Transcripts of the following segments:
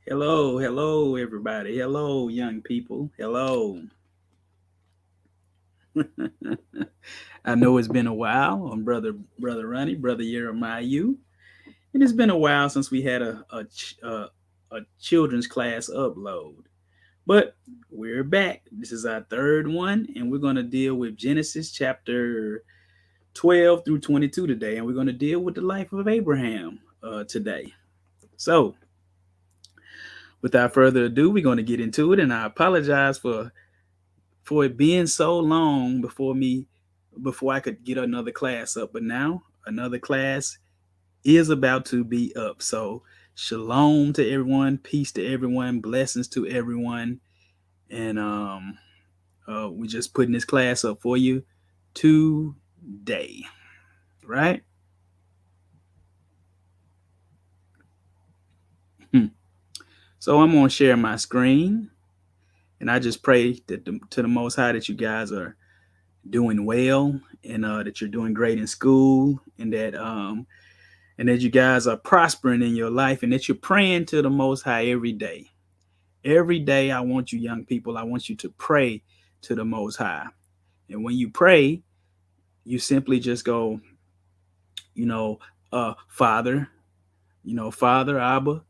Hello, hello, everybody. Hello, young people. Hello. I know it's been a while. I'm brother Ronnie, brother Jeremiah. And it's been a while since we had a children's class upload. But we're back. This is our third one, and we're going to deal with Genesis chapter 12 through 22 today, and we're going to deal with the life of Abraham today. So, without further ado, we're going to get into it, and I apologize for it being so long before I could get another class up. But now another class is about to be up. So shalom to everyone, peace to everyone, blessings to everyone. And we're just putting this class up for you today. Right? So I'm gonna share my screen, and I just pray that to the Most High that you guys are doing well, and that you're doing great in school, and that you guys are prospering in your life, and that you're praying to the Most High every day. Every day, I want you, young people, I want you to pray to the Most High. And when you pray, you simply just go, you know, Father, Father, Abba.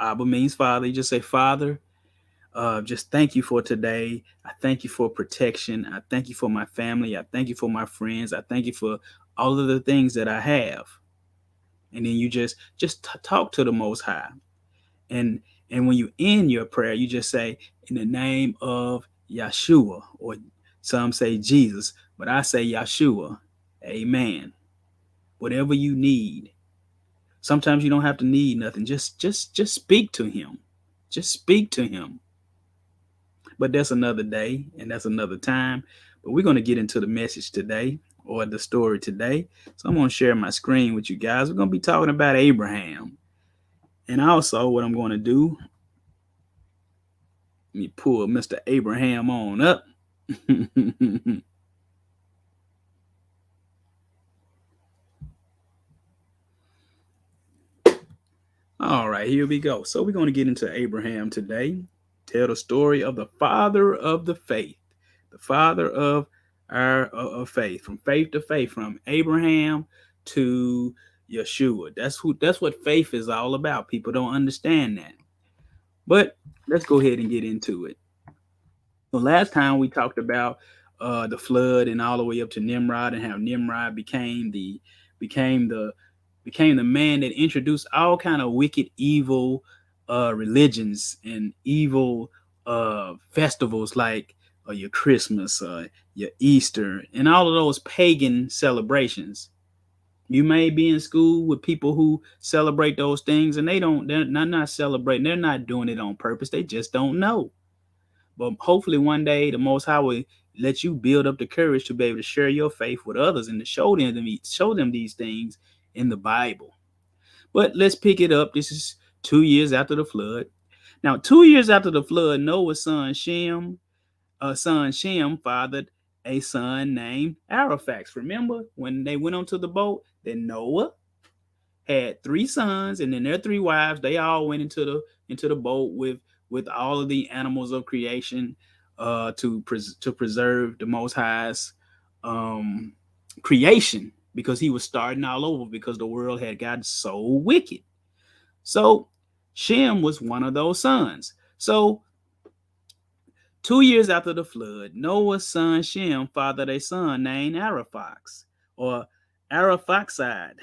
Abba means Father. You just say, Father, just thank you for today. I thank you for protection. I thank you for my family. I thank you for my friends. I thank you for all of the things that I have. And then you just talk to the Most High. And and when you end your prayer, you just say, in the name of Yeshua, or some say Jesus, but I say Yeshua. Amen. Whatever you need. Sometimes you don't have to need nothing. Just speak to him. Just speak to him. But that's another day and that's another time. But we're going to get into the message today, or the story today. So I'm going to share my screen with you guys. We're going to be talking about Abraham. And also, what I'm going to do, let me pull Mr. Abraham on up. All right, here we go. So we're going to get into Abraham today. Tell the story of the father of the faith, the father of our of faith, from faith to faith, from Abraham to Yeshua. That's what faith is all about. People don't understand that. But let's go ahead and get into it. So last time we talked about the flood and all the way up to Nimrod, and how Nimrod became the became the man that introduced all kind of wicked, evil religions and evil festivals, like your Christmas, your Easter, and all of those pagan celebrations. You may be in school with people who celebrate those things, and they're not celebrating. They're not doing it on purpose. They just don't know. But hopefully one day the Most High will let you build up the courage to be able to share your faith with others, and to show them these things in the Bible. But let's pick it up. This is 2 years after the flood. Now, 2 years after the flood, Noah's son Shem fathered a son named Araphax. Remember when they went onto the boat, then Noah had three sons, and then their three wives. They all went into the boat with all of the animals of creation, to preserve the Most High's um, creation, because he was starting all over, because the world had gotten so wicked. So Shem was one of those sons. So 2 years after the flood, Noah's son Shem fathered a son named Araphax, or Araphaxad.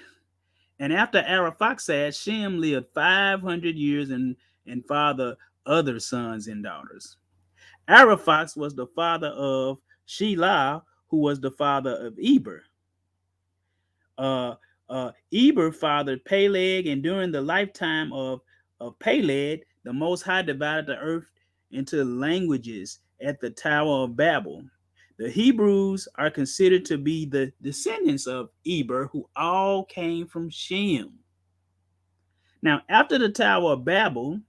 And after Araphaxad, Shem lived 500 years and fathered other sons and daughters. Araphax was the father of Shelah, who was the father of Eber. Eber fathered Peleg, and during the lifetime of Peleg, the Most High divided the earth into languages at the Tower of Babel. The Hebrews are considered to be the descendants of Eber, who all came from Shem. Now, after the Tower of Babel,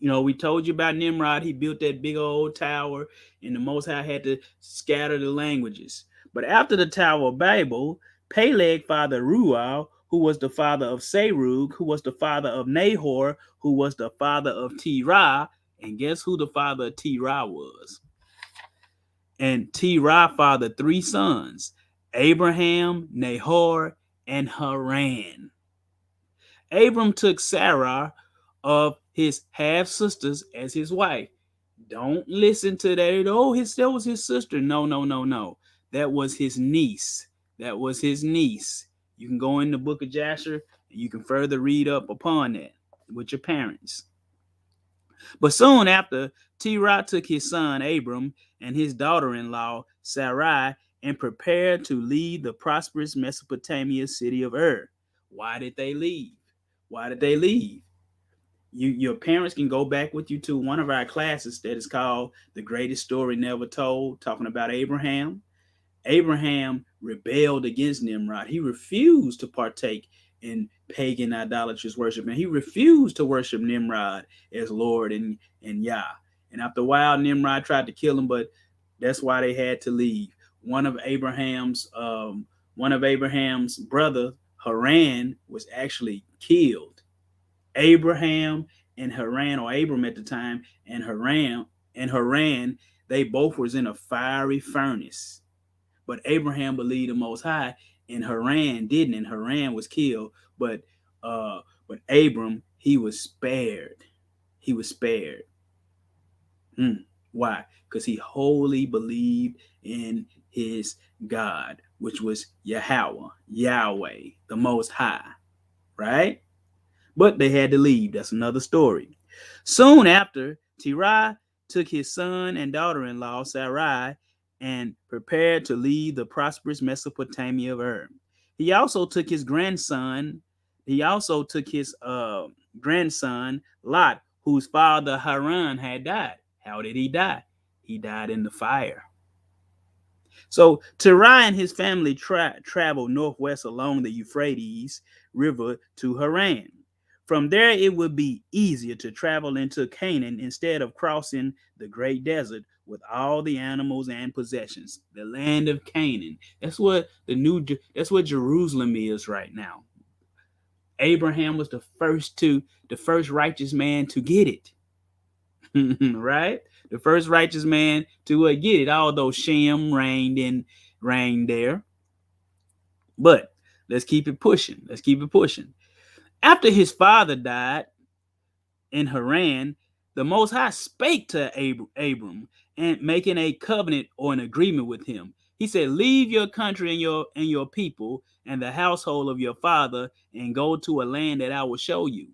we told you about Nimrod. He built that big old tower, and the Most High had to scatter the languages. But after the Tower of Babel, Peleg fathered Ruel, who was the father of Serug, who was the father of Nahor, who was the father of Terah. And guess who the father of Terah was? And Terah fathered 3 sons, Abraham, Nahor, and Haran. Abram took Sarah of his half sisters as his wife. Don't listen to that. Oh, that was his sister. No, no, no, no. That was his niece. That was his niece. You can go in the book of Jasher and you can further read up upon that with your parents. But soon after, Terah took his son Abram and his daughter-in-law Sarai and prepared to leave the prosperous Mesopotamia city of Ur. Why did they leave? Why did they leave? Your parents can go back with you to one of our classes that is called The Greatest Story Never Told, talking about Abraham. Abraham rebelled against Nimrod. He refused to partake in pagan idolatrous worship, and he refused to worship Nimrod as Lord and Yah. And after a while, Nimrod tried to kill him, but that's why they had to leave. One of Abraham's brother, Haran, was actually killed. Abraham and Haran, or Abram at the time, and Haran, they both was in a fiery furnace. But Abraham believed the Most High, and Haran didn't, and Haran was killed. But Abram, he was spared. He was spared. Why? Because he wholly believed in his God, which was Yahweh, the Most High, right? But they had to leave. That's another story. Soon after, Terah took his son and daughter-in-law, Sarai, and prepared to leave the prosperous Mesopotamia of Ur. He also took his grandson. Lot, whose father Haran had died. How did he die? He died in the fire. So Terah and his family traveled northwest along the Euphrates River to Haran. From there, it would be easier to travel into Canaan instead of crossing the great desert with all the animals and possessions. The land of Canaan. That's what Jerusalem is right now. Abraham was the first righteous man to get it. Right? The first righteous man to get it, although Shem reigned there. But let's keep it pushing. After his father died in Haran, the Most High spake to Abram and making a covenant or an agreement with him. He said, leave your country and your people and the household of your father and go to a land that I will show you.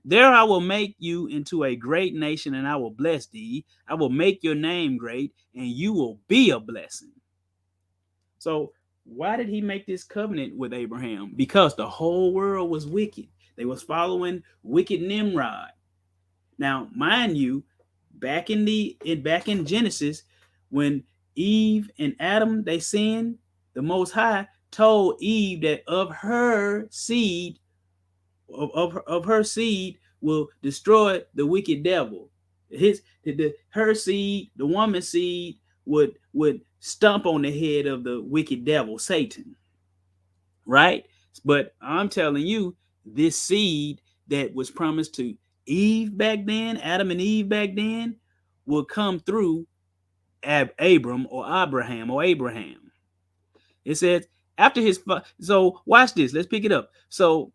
There I will make you into a great nation and I will bless thee. I will make your name great and you will be a blessing. So why did he make this covenant with Abraham? Because the whole world was wicked. They was following wicked Nimrod. Now, mind you, back in Genesis, when Eve and Adam they sinned, the Most High told Eve that of her seed will destroy the wicked devil. Her seed, the woman's seed, would stomp on the head of the wicked devil, Satan. Right? But I'm telling you, this seed that was promised to Eve back then, Adam and Eve back then, will come through Abraham. It says after his. So watch this. Let's pick it up. So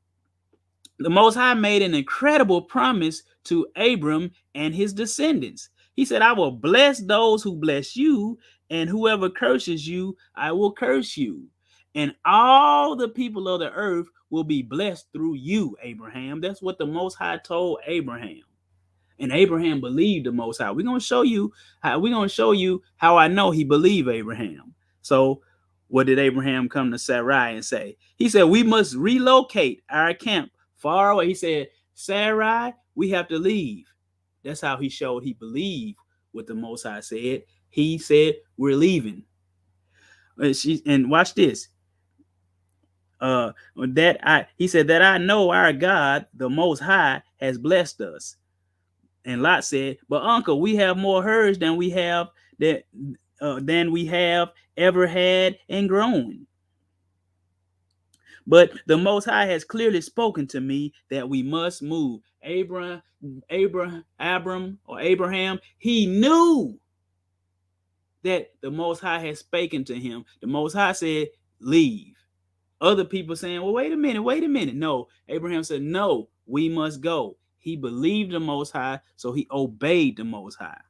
the Most High made an incredible promise to Abram and his descendants. He said, I will bless those who bless you, and whoever curses you, I will curse you. And all the people of the earth will be blessed through you, Abraham. That's what the Most High told Abraham. And Abraham believed the Most High. We're going to show you how I know he believed Abraham. So what did Abraham come to Sarai and say? He said, we must relocate our camp far away. He said, Sarai, we have to leave. That's how he showed he believed what the Most High said. He said, we're leaving. And watch this. He said that I know our God, the Most High, has blessed us. And Lot said, but uncle, we have more herds than we have ever had and grown. But the Most High has clearly spoken to me that we must move. Abraham, he knew that the Most High had spoken to him. The Most High said, leave. Other people saying, well, wait a minute. No, Abraham said, no, we must go. He believed the Most High, so he obeyed the Most High.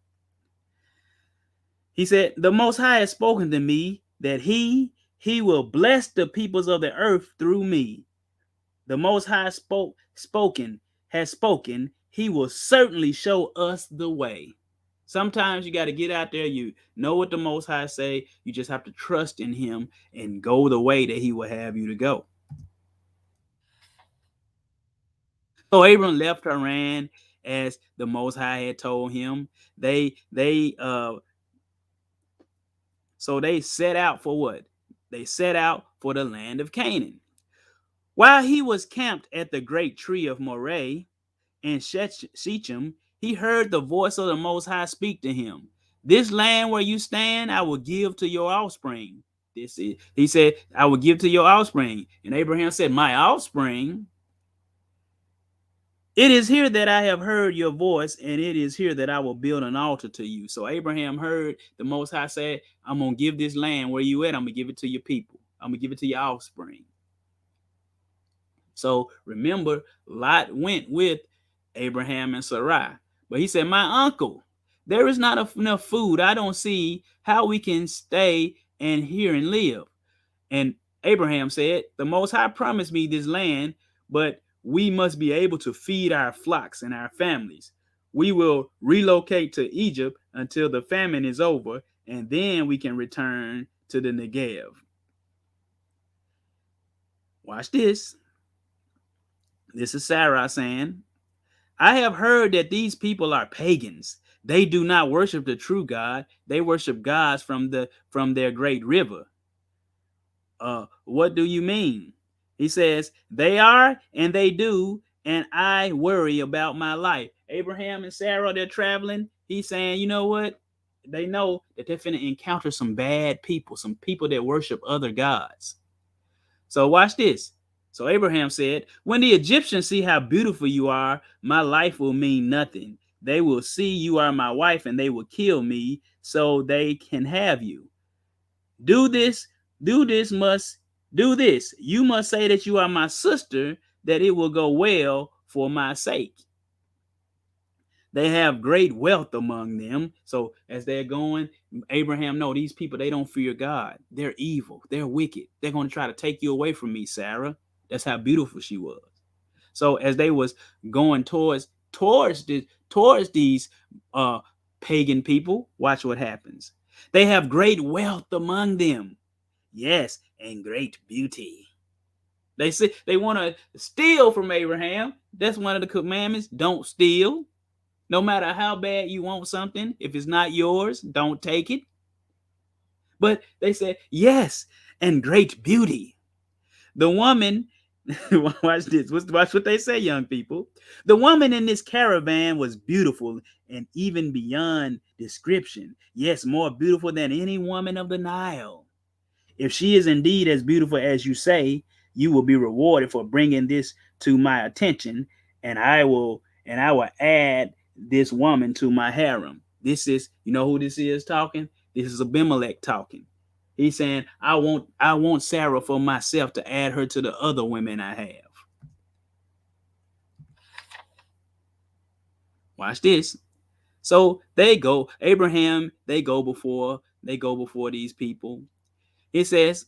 He said, the Most High has spoken to me that he will bless the peoples of the earth through me. The Most High has spoken. He will certainly show us the way. Sometimes you got to get out there. You know what the Most High say. You just have to trust in him and go the way that he will have you to go. So Abram left Haran as the Most High had told him. So they set out for what? They set out for the land of Canaan. While he was camped at the great tree of Moreh in Shechem, he heard the voice of the Most High speak to him. This land where you stand, I will give to your offspring. He said, I will give to your offspring. And Abraham said, my offspring? It is here that I have heard your voice, and it is here that I will build an altar to you. So Abraham heard the Most High say, I'm going to give this land where you at. I'm going to give it to your people. I'm going to give it to your offspring. So remember, Lot went with Abraham and Sarai. But he said, my uncle, there is not enough food. I don't see how we can stay and here and live. And Abraham said, the Most High promised me this land, but we must be able to feed our flocks and our families. We will relocate to Egypt until the famine is over, and then we can return to the Negev. Watch this. This is Sarah saying, I have heard that these people are pagans. They do not worship the true God. They worship gods from their great river. What do you mean? He says, they are and they do, and I worry about my life. Abraham and Sarah, they're traveling. He's saying, you know what? They know that they're finna encounter some bad people, some people that worship other gods. So watch this. So Abraham said, when the Egyptians see how beautiful you are, my life will mean nothing. They will see you are my wife and they will kill me so they can have you. Do this. You must say that you are my sister, that it will go well for my sake. They have great wealth among them. So as they're going, Abraham, no, these people, they don't fear God. They're evil. They're wicked. They're going to try to take you away from me, Sarah. That's how beautiful she was. So as they was going towards these pagan people, watch what happens. They have great wealth among them. Yes, and great beauty. They say they want to steal from Abraham. That's one of the commandments. Don't steal. No matter how bad you want something, if it's not yours, don't take it. But they said, yes, and great beauty. The woman, watch this. Watch what they say, young people. The woman in this caravan was beautiful and even beyond description. Yes, more beautiful than any woman of the Nile. If she is indeed as beautiful as you say, you will be rewarded for bringing this to my attention, and I will add this woman to my harem. This is, you know who this is talking? This is Abimelech talking. He's saying, I want Sarah for myself to add her to the other women I have. Watch this. So they go before these people. It says,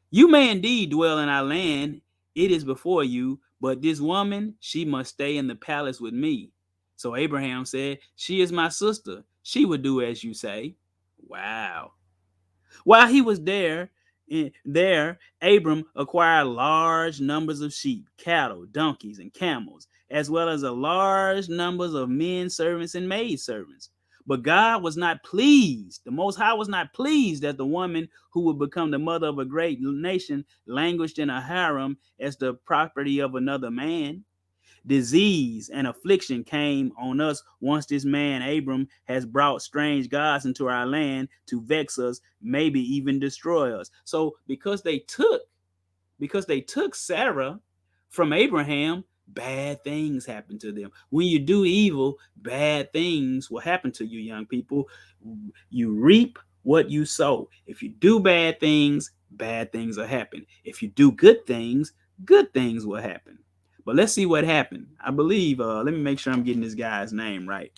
you may indeed dwell in our land. It is before you, but this woman, she must stay in the palace with me. So Abraham said, she is my sister. She would do as you say. Wow. While he was there, Abram acquired large numbers of sheep, cattle, donkeys, and camels, as well as a large numbers of men servants and maid servants. But God was not pleased. The Most High was not pleased that the woman who would become the mother of a great nation languished in a harem as the property of another man. Disease and affliction came on us once this man Abram has brought strange gods into our land to vex us, maybe even destroy us. So because they took because they took Sarah from Abraham, bad things happen to them. When you do evil, bad things will happen to you, young people. You reap what you sow. If you do bad things will happen. If you do good things will happen. But let's see what happened. I believe, let me make sure I'm getting this guy's name right.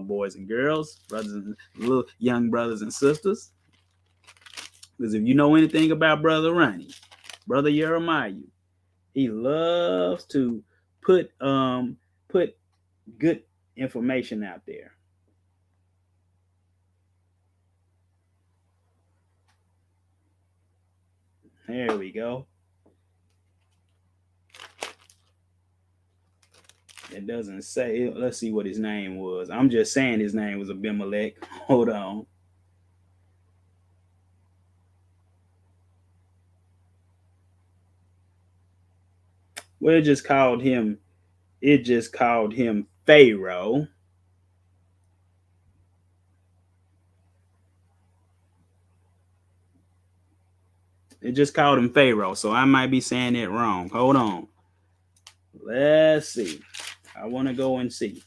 Boys and girls, brothers and little young brothers and sisters. Because if you know anything about Brother Ronnie, Brother Jeremiah, he loves to put good information out there. There we go. It doesn't say. Let's see what his name was. I'm just saying his name was Abimelech. Hold on. Well, it just called him Pharaoh. It just called him Pharaoh, so I might be saying it wrong. Hold on. Let's see. I want to go and see.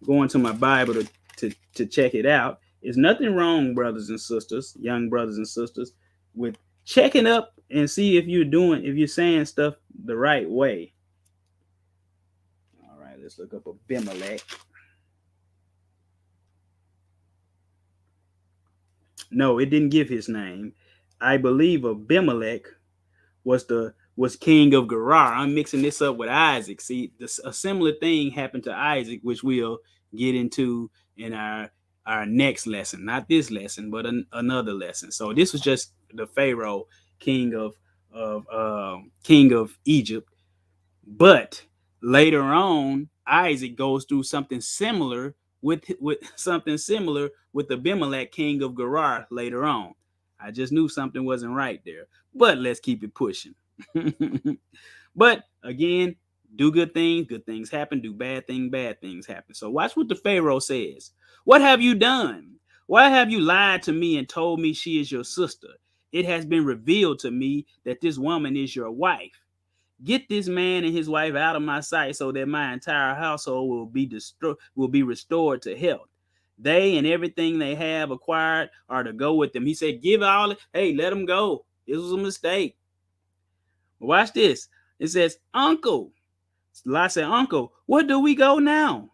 Go into my Bible to check it out. There's nothing wrong, brothers and sisters, young brothers and sisters, with checking up and see if you're saying stuff the right way. All right, let's look up Abimelech. No, it didn't give his name. I believe Abimelech was king of Gerar. I'm mixing this up with Isaac. See, a similar thing happened to Isaac, which we'll get into in our next lesson. Not this lesson, but another lesson. So this was just the Pharaoh, king of Egypt. But later on, Isaac goes through something similar with Abimelech, king of Gerar, later on. I just knew something wasn't right there. But let's keep it pushing. But again, do good things happen. Do bad things happen. So watch what the Pharaoh says. What have you done? Why have you lied to me and told me she is your sister? It has been revealed to me that this woman is your wife. Get this man and his wife out of my sight so that my entire household will be restored to health. They and everything they have acquired are to go with them. He said, give all it. Hey, let them go. This was a mistake. Watch this. It says, Uncle. Lot said, Uncle, where do we go now?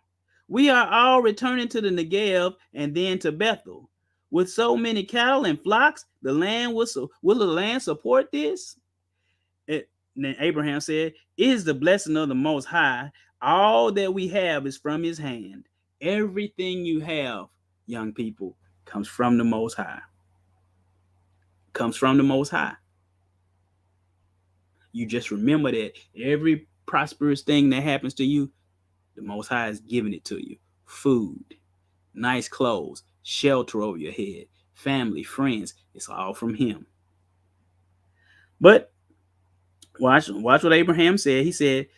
We are all returning to the Negev and then to Bethel. With so many cattle and flocks, will the land support this? Then Abraham said, it is the blessing of the Most High. All that we have is from his hand. Everything you have, young people, comes from the Most High. Comes from the Most High. You just remember that every prosperous thing that happens to you, the Most High is giving it to you. Food, nice clothes, shelter over your head, family, friends, it's all from him. But watch what Abraham said. He said,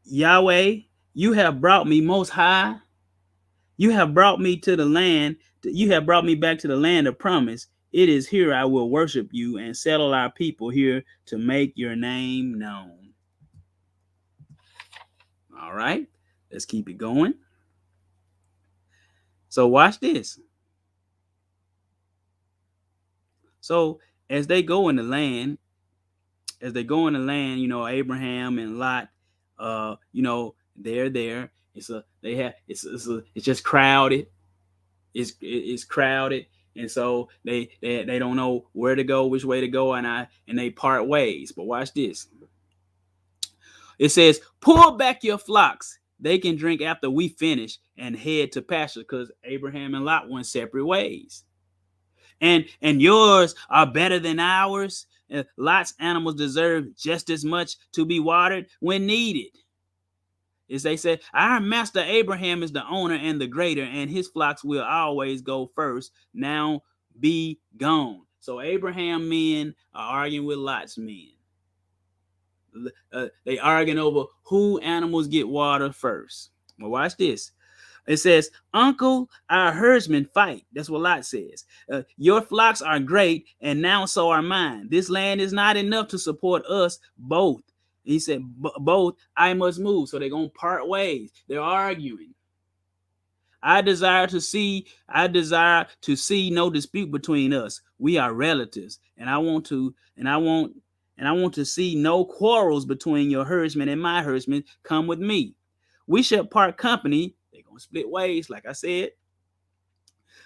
Yahweh, you have brought me Most High. You have brought me to the land. You have brought me back to the land of promise. It is here I will worship you and settle our people here to make your name known. All right, let's keep it going. So watch this. So as they go in the land, Abraham and Lot, they're there. It's just crowded. It's crowded, and so they don't know where to go, which way to go, and they part ways. But watch this. It says, pull back your flocks. They can drink after we finish and head to pasture, because Abraham and Lot went separate ways. And yours are better than ours. Lot's animals deserve just as much to be watered when needed. As they said, our master Abraham is the owner and the greater, and his flocks will always go first. Now be gone. So Abraham men are arguing with Lot's men. They arguing over who animals get water first. Well, watch this. It says, Uncle, our herdsmen fight. That's what Lot says. Your flocks are great, and now so are mine. This land is not enough to support us both. He said, both, I must move. So they're going to part ways. They're arguing. I desire to see no dispute between us. We are relatives, and I want to see no quarrels between your herdsmen and my herdsmen. Come with me. We shall part company. They're gonna split ways, like I said.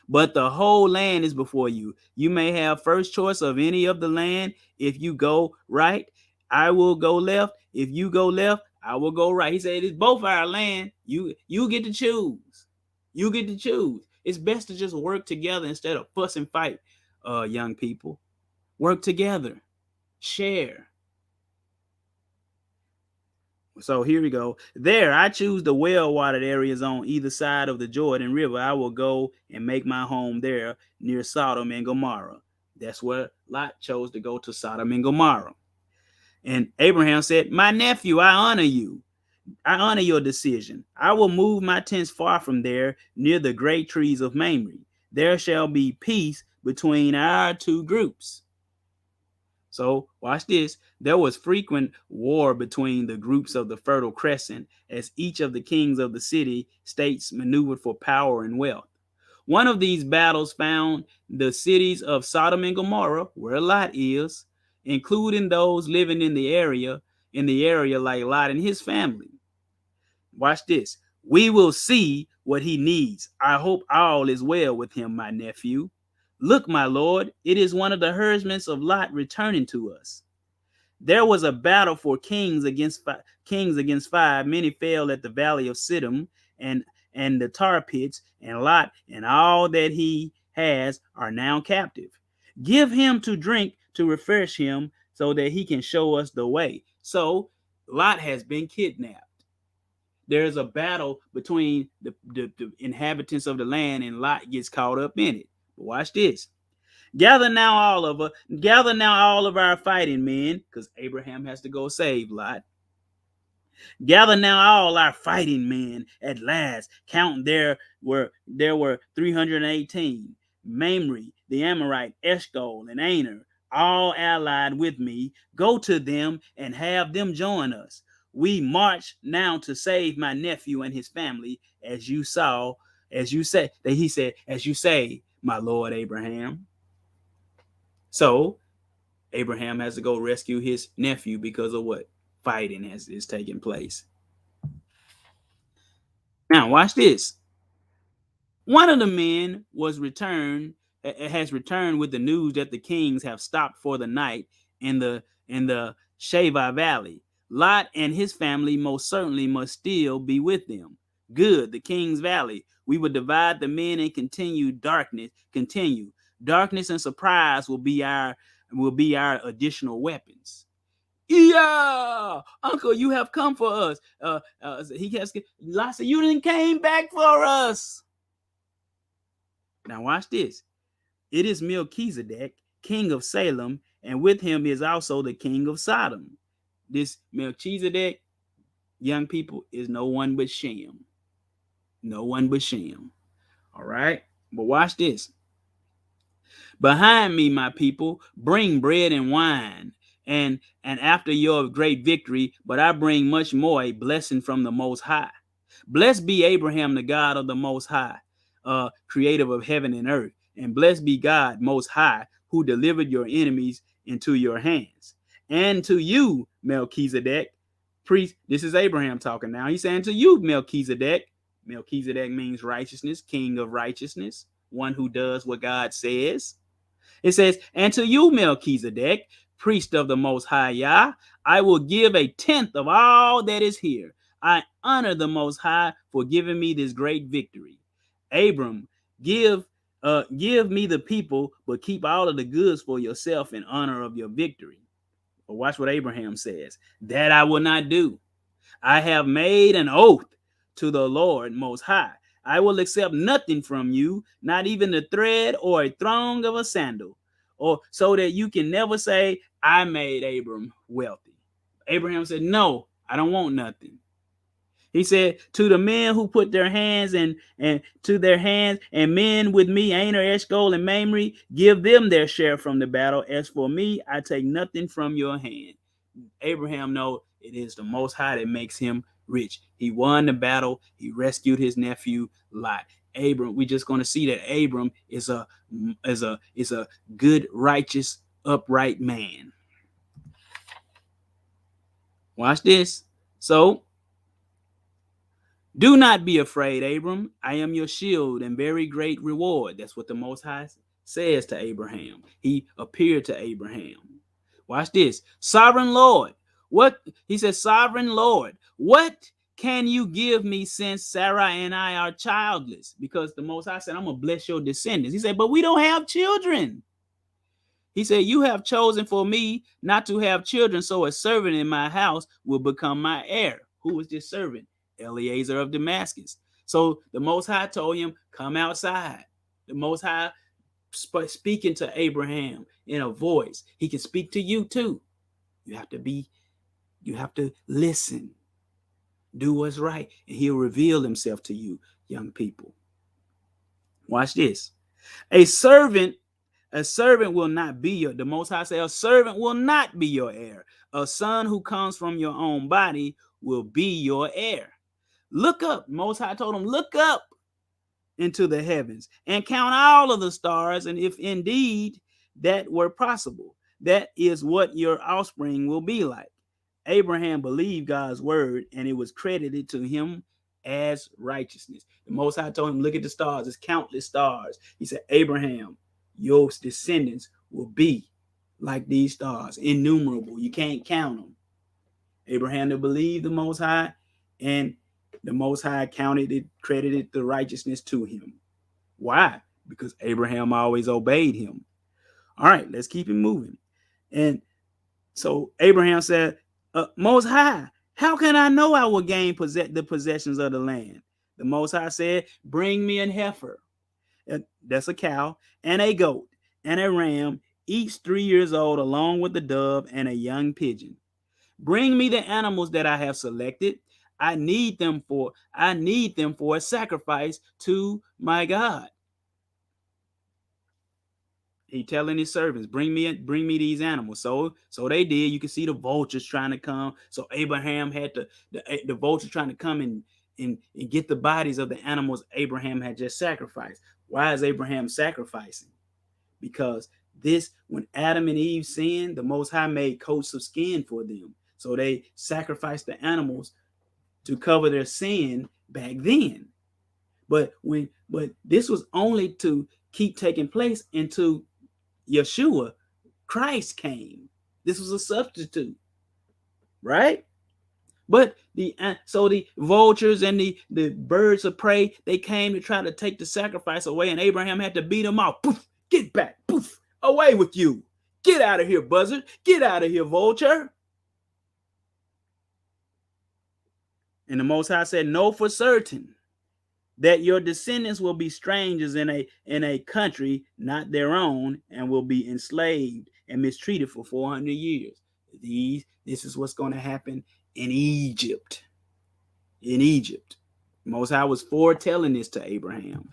But the whole land is before you. You may have first choice of any of the land. If you go right, I will go left. If you go left, I will go right. He said, it's both our land. You get to choose. You get to choose. It's best to just work together instead of fuss and fight, young people. Work together. Share. So here we go. There, I choose the well-watered areas on either side of the Jordan River. I will go and make my home there near Sodom and Gomorrah. That's where Lot chose to go, to Sodom and Gomorrah. And Abraham said, my nephew, I honor you. I honor your decision. I will move my tents far from there, near the great trees of Mamre. There shall be peace between our two groups. So watch this. There was frequent war between the groups of the Fertile Crescent, as each of the kings of the city states maneuvered for power and wealth. One of these battles found the cities of Sodom and Gomorrah, where Lot is, including those living in the area like Lot and his family. Watch this. We will see what he needs. I hope all is well with him, my nephew. Look, my lord, it is one of the herdsmen of Lot returning to us. There was a battle for kings against five. Many fell at the valley of Siddim and the tar pits, and Lot and all that he has are now captive. Give him to drink to refresh him, so that he can show us the way. So Lot has been kidnapped. There's a battle between the inhabitants of the land, and Lot gets caught up in it. But watch this. Gather now all of our fighting men, because Abraham has to go save Lot. Gather now all our fighting men at last. Count, there were 318. Mamre, the Amorite, Eshcol, and Aner, all allied with me. Go to them and have them join us. We march now to save my nephew and his family, as you say, my lord Abraham. So Abraham has to go rescue his nephew because of what? Fighting is taking place. Now watch this. One of the men has returned with the news that the kings have stopped for the night in the Sheva Valley. Lot and his family most certainly must still be with them. Good, the King's Valley. We will divide the men and continue. Darkness and surprise will be our additional weapons. Yeah, Uncle, you have come for us. Lot said, you didn't came back for us. Now watch this. It is Melchizedek, king of Salem, and with him is also the king of Sodom. This Melchizedek, young people, is no one but Shem. No one but Shem. All right? But watch this. Behind me, my people, bring bread and wine, and after your great victory, but I bring much more, a blessing from the Most High. Blessed be Abraham, the God of the Most High, creator of heaven and earth, and blessed be God Most High, who delivered your enemies into your hands. And to you, Melchizedek, priest, this is Abraham talking now. He's saying to you, Melchizedek. Melchizedek means righteousness, king of righteousness, one who does what God says. It says, and to you, Melchizedek, priest of the Most High Yah, I will give a tenth of all that is here. I honor the Most High for giving me this great victory. Abram, give me the people, but keep all of the goods for yourself in honor of your victory. But watch what Abraham says. That I will not do. I have made an oath to the Lord Most High. I will accept nothing from you, not even the thread or a thong of a sandal, or so that you can never say, I made Abram wealthy. Abraham said, no, I don't want nothing. He said, to the men who put their hands and to their hands, and men with me, Aner, Eshcol, and Mamre, give them their share from the battle. As for me, I take nothing from your hand. Abraham know it is the Most High that makes him rich. He won the battle. He rescued his nephew Lot. Abram, we're just going to see that Abram is a good, righteous, upright man. Watch this. So, do not be afraid, Abram. I am your shield and very great reward. That's what the Most High says to Abraham. He appeared to Abraham. Watch this. Sovereign Lord. What? He says, Sovereign Lord, what can you give me since Sarah and I are childless? Because the Most High said, I'm going to bless your descendants. He said, but we don't have children. He said, you have chosen for me not to have children, so a servant in my house will become my heir. Who was this servant? Eliezer of Damascus. So the Most High told him, come outside. The Most High speaking to Abraham in a voice. He can speak to you too. You have to listen. Do what's right, and he'll reveal himself to you, young people. Watch this. A servant will not be your, the Most High said, a servant will not be your heir. A son who comes from your own body will be your heir. Look up. Most High told him, look up into the heavens and count all of the stars, and if indeed that were possible, that is what your offspring will be like. Abraham believed God's word, and it was credited to him as righteousness. The Most High told him, look at the stars. There's countless stars. He said, Abraham, your descendants will be like these stars, innumerable. You can't count them. Abraham to believe the Most High, and the Most High credited the righteousness to him. Why? Because Abraham always obeyed him. All right, let's keep it moving. And so Abraham said, Most High, how can I know I will gain the possessions of the land? The Most High said, bring me an heifer. That's a cow, and a goat, and a ram, each 3 years old, along with a dove and a young pigeon. Bring me the animals that I have selected. I need them for a sacrifice to my God. He telling his servants, bring me these animals. So they did. You can see the vultures trying to come. So Abraham had the vultures trying to come and get the bodies of the animals Abraham had just sacrificed. Why is Abraham sacrificing? Because when Adam and Eve sinned, the Most High made coats of skin for them. So they sacrificed the animals to cover their sin back then. But this was only to keep taking place until Yeshua, Christ, came. This was a substitute, right? But the vultures and the birds of prey, they came to try to take the sacrifice away, and Abraham had to beat them off. Poof, get back, poof, away with you. Get out of here, buzzard. Get out of here, vulture. And the Most High said, know for certain that your descendants will be strangers in a country not their own, and will be enslaved and mistreated for 400 years. This is what's going to happen in Egypt. In Egypt. Most High was foretelling this to Abraham.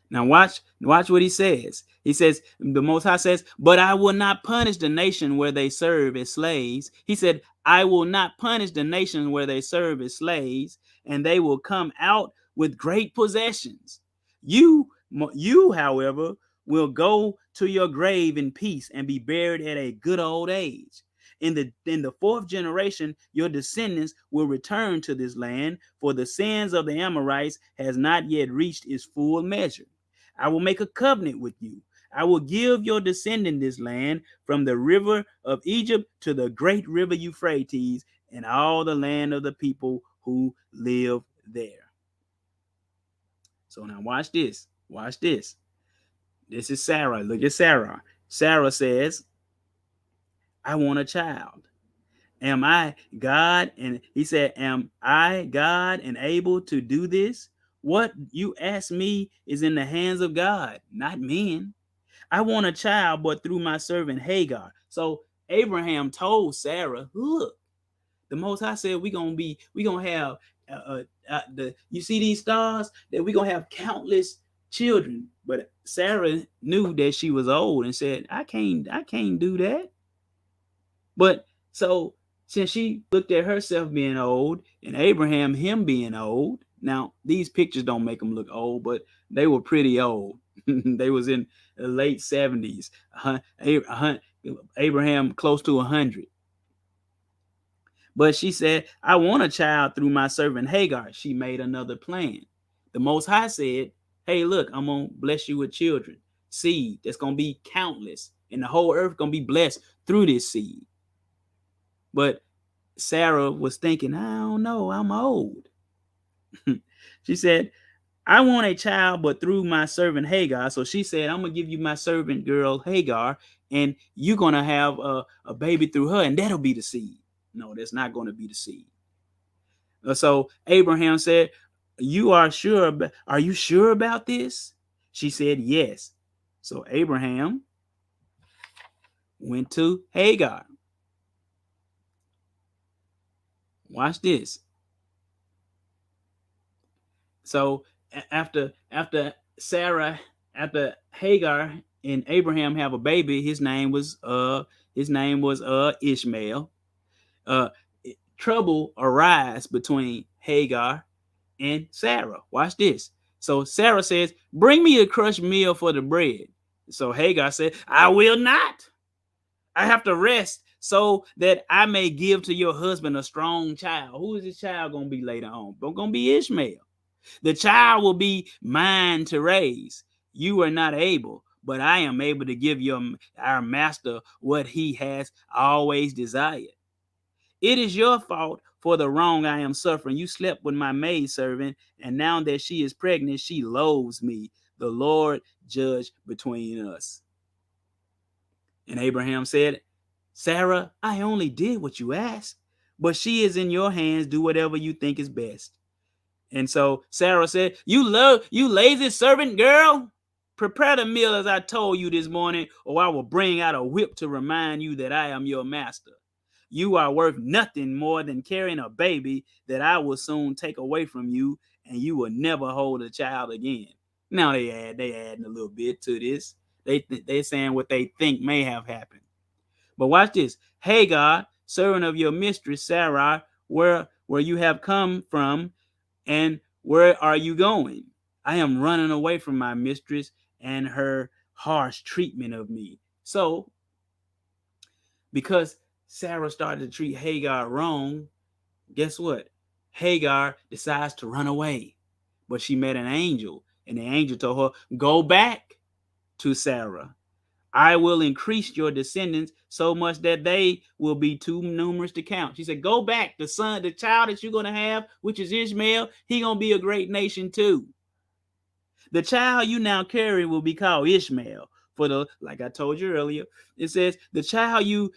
Now watch what he says. He says, the Most High says, but I will not punish the nation where they serve as slaves. He said, I will not punish the nation where they serve as slaves, and they will come out with great possessions. You, however, will go to your grave in peace and be buried at a good old age. In the fourth generation, your descendants will return to this land, for the sins of the Amorites has not yet reached its full measure. I will make a covenant with you. I will give your descendant this land, from the river of Egypt to the great river Euphrates, and all the land of the people who live there. So now watch this. Watch this. This is Sarah. Look at Sarah. Sarah says, I want a child. Am I God? And he said, am I God and able to do this? What you ask me is in the hands of God, not men. I want a child, but through my servant Hagar. So Abraham told Sarah, look, The Most High said we gonna have you see these stars, that we gonna have countless children. But Sarah knew that she was old and said, I can't do that. But so since she looked at herself being old and Abraham him being old, now these pictures don't make them look old, but they were pretty old. They was in the late 70s. Abraham close to 100. But she said, I want a child through my servant Hagar. She made another plan. The Most High said, hey, look, I'm going to bless you with children, seed that's going to be countless, and the whole earth going to be blessed through this seed. But Sarah was thinking, I don't know, I'm old. She said, I want a child, but through my servant Hagar. So she said, I'm going to give you my servant girl Hagar, and you're going to have a baby through her, and that'll be the seed. No, that's not going to be the seed. So Abraham said, are you sure about this? She said, yes. So Abraham went to Hagar. Watch this. So after Hagar and Abraham have a baby, his name was Ishmael. Trouble arise between Hagar and Sarah. Watch this. So Sarah says, bring me a crushed meal for the bread. So Hagar said, I will not. I have to rest so that I may give to your husband a strong child. Who is this child going to be later on? It's going to be Ishmael. The child will be mine to raise. You are not able, but I am able to give our master what he has always desired. It is your fault for the wrong I am suffering. You slept with my maidservant, and now that she is pregnant, she loathes me. The Lord judge between us. And Abraham said, Sarah, I only did what you asked, but she is in your hands. Do whatever you think is best. And so Sarah said, you lazy servant girl. Prepare the meal as I told you this morning, or I will bring out a whip to remind you that I am your master. You are worth nothing more than carrying a baby that I will soon take away from you, and you will never hold a child again. Now they adding a little bit to this. They're saying what they think may have happened. But watch this. Hagar, servant of your mistress Sarai, where you have come from, and where are you going? I am running away from my mistress and her harsh treatment of me. So, because Sarah started to treat Hagar wrong, guess what? Hagar decides to run away. But she met an angel, and the angel told her, go back to Sarah. I will increase your descendants so much that they will be too numerous to count. She said, go back. The child that you're going to have, which is Ishmael, he's going to be a great nation too. The child you now carry will be called Ishmael. Like I told you earlier, it says the child you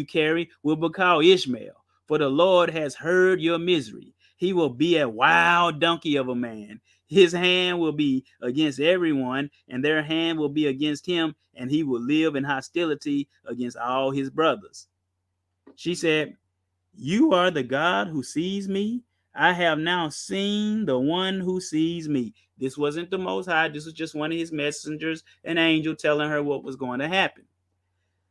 carry will be called Ishmael. For the Lord has heard your misery. He will be a wild donkey of a man. His hand will be against everyone, and their hand will be against him, and he will live in hostility against all his brothers. She said, you are the God who sees me. I have now seen the one who sees me. This wasn't the Most High. This was just one of his messengers, an angel telling her what was going to happen.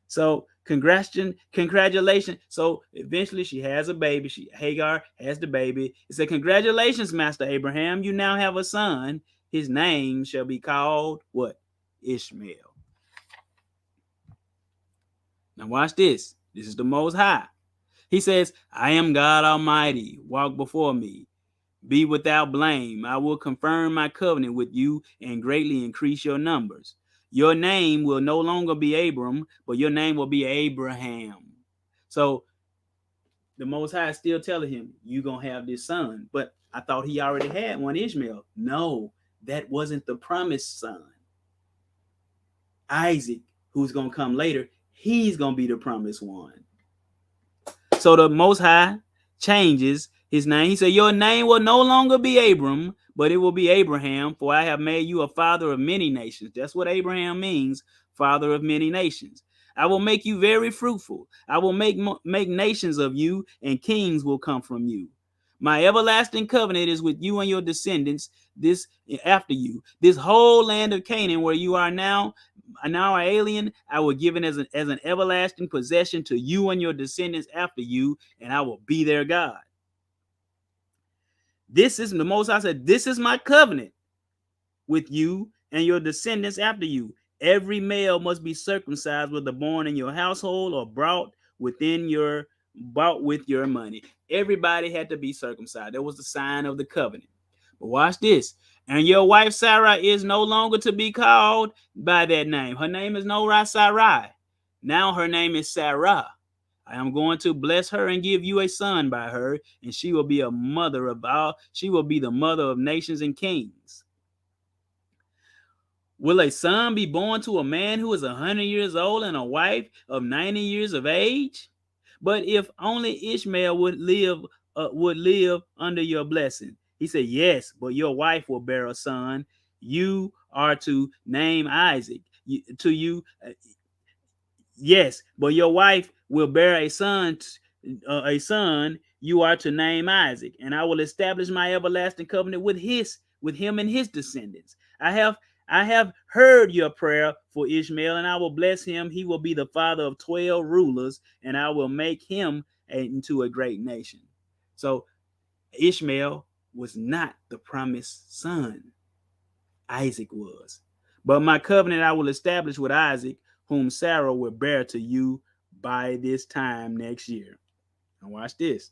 So congratulations. So eventually she has a baby. Hagar has the baby. It said, congratulations, Master Abraham. You now have a son. His name shall be called what? Ishmael. Now watch this. This is the Most High. He says, I am God Almighty. Walk before me. Be without blame. I will confirm my covenant with you and greatly increase your numbers. Your name will no longer be Abram, but your name will be Abraham. So the Most High is still telling him, you're going to have this son. But I thought he already had one, Ishmael. No, that wasn't the promised son. Isaac, who's going to come later, he's going to be the promised one. So the Most High changes his name. He said, your name will no longer be Abram, but it will be Abraham, for I have made you a father of many nations. That's what Abraham means, father of many nations. I will make you very fruitful. I will make nations of you, and kings will come from you. My everlasting covenant is with you and your descendants this after you. This whole land of Canaan where you are now are alien, I will give it as an everlasting possession to you and your descendants after you, and I will be their God. This is the Most High said, this is my covenant with you and your descendants after you. Every male must be circumcised, whether born in your household or brought with your money. Everybody had to be circumcised. That was the sign of the covenant. But watch this. And your wife Sarah is no longer to be called by that name. Her name is no Sarai. Now her name is Sarah. I am going to bless her and give you a son by her, and she will be a mother of all. She will be the mother of nations and kings. Will a son be born to a man who is 100 years old and a wife of 90 years of age? But if only Ishmael would live under your blessing. He said, yes, but your wife will bear a son. You are to name Isaac. Yes, but your wife will bear a son. You are to name Isaac, and I will establish my everlasting covenant with him and his descendants. I have heard your prayer for Ishmael, and I will bless him. He will be the father of 12 rulers, and I will make him into a great nation. So Ishmael was not the promised son. Isaac was. But my covenant I will establish with Isaac, whom Sarah will bear to you by this time next year. Now watch this.